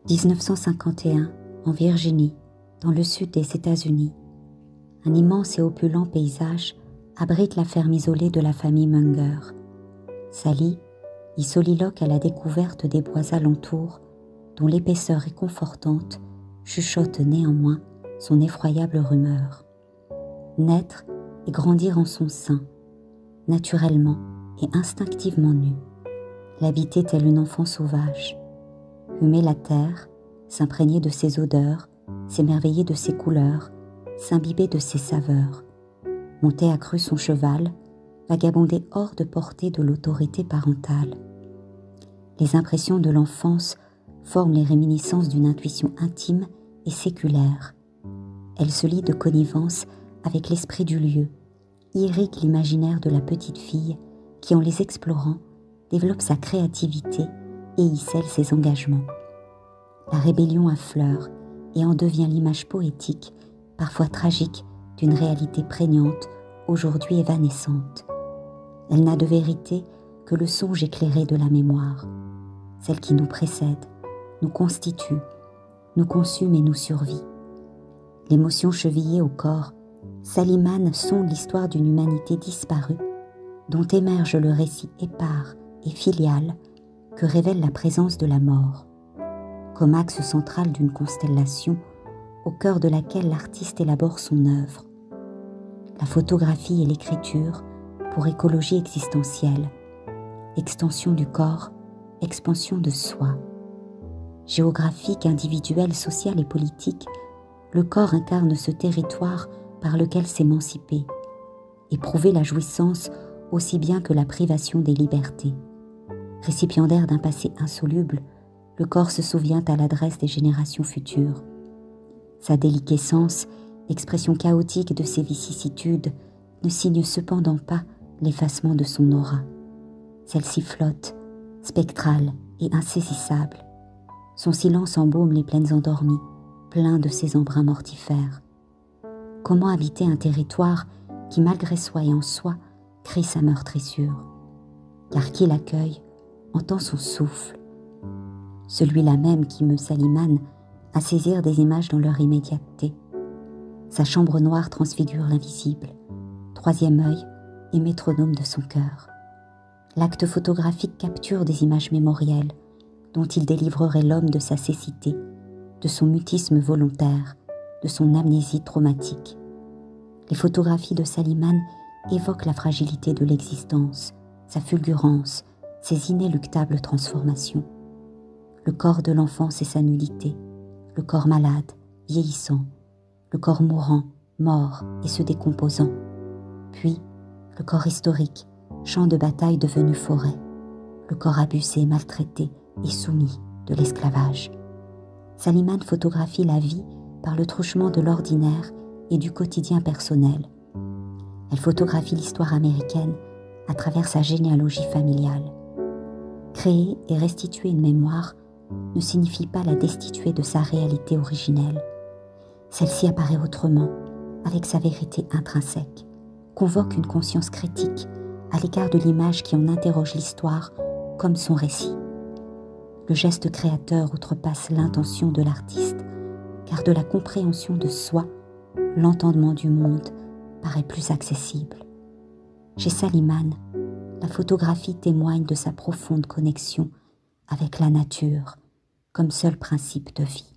1951, en Virginie, dans le sud des États-Unis. Un immense et opulent paysage abrite la ferme isolée de la famille Munger. Sally y soliloque à la découverte des bois alentours, dont l'épaisseur réconfortante chuchote néanmoins son effroyable rumeur. Naître et grandir en son sein, naturellement et instinctivement nue, l'habiter telle une enfant sauvage, humer la terre, s'imprégner de ses odeurs, s'émerveiller de ses couleurs, s'imbiber de ses saveurs, monter à cru son cheval, vagabonder hors de portée de l'autorité parentale. Les impressions de l'enfance forment les réminiscences d'une intuition intime et séculaire. Elle se lie de connivence avec l'esprit du lieu, irrigue l'imaginaire de la petite fille qui, en les explorant, développe sa créativité et y scelle ses engagements. La rébellion affleure et en devient l'image poétique, parfois tragique, d'une réalité prégnante, aujourd'hui évanescente. Elle n'a de vérité que le songe éclairé de la mémoire, celle qui nous précède, nous constitue, nous consume et nous survit. L'émotion chevillée au corps, Sally Mann sonde l'histoire d'une humanité disparue, dont émerge le récit épars et filial que révèle la présence de la mort, comme axe central d'une constellation au cœur de laquelle l'artiste élabore son œuvre. La photographie et l'écriture pour écologie existentielle, extension du corps, expansion de soi. Géographique, individuelle, sociale et politique, le corps incarne ce territoire par lequel s'émanciper, éprouver la jouissance aussi bien que la privation des libertés. Récipiendaire d'un passé insoluble, le corps se souvient à l'adresse des générations futures. Sa déliquescence, expression chaotique de ses vicissitudes, ne signe cependant pas l'effacement de son aura. Celle-ci flotte, spectrale et insaisissable. Son silence embaume les plaines endormies, plein de ses embruns mortifères. Comment habiter un territoire qui, malgré soi et en soi, crie sa meurtrissure? Car qui l'accueille entend son souffle, celui-là même qui me Sally Mann à saisir des images dans leur immédiateté. Sa chambre noire transfigure l'invisible, troisième œil et métronome de son cœur. L'acte photographique capture des images mémorielles dont il délivrerait l'homme de sa cécité, de son mutisme volontaire, de son amnésie traumatique. Les photographies de Sally Mann évoquent la fragilité de l'existence, sa fulgurance, ses inéluctables transformations. Le corps de l'enfance et sa nudité, le corps malade, vieillissant, le corps mourant, mort et se décomposant, puis le corps historique, champ de bataille devenu forêt, le corps abusé, maltraité et soumis de l'esclavage. Sally Mann photographie la vie par le truchement de l'ordinaire et du quotidien personnel. Elle photographie l'histoire américaine à travers sa généalogie familiale. Créer et restituer une mémoire ne signifie pas la destituer de sa réalité originelle. Celle-ci apparaît autrement, avec sa vérité intrinsèque, convoque une conscience critique à l'égard de l'image qui en interroge l'histoire comme son récit. Le geste créateur outrepasse l'intention de l'artiste, car de la compréhension de soi, l'entendement du monde paraît plus accessible. Chez Sally Mann, la photographie témoigne de sa profonde connexion avec la nature comme seul principe de vie.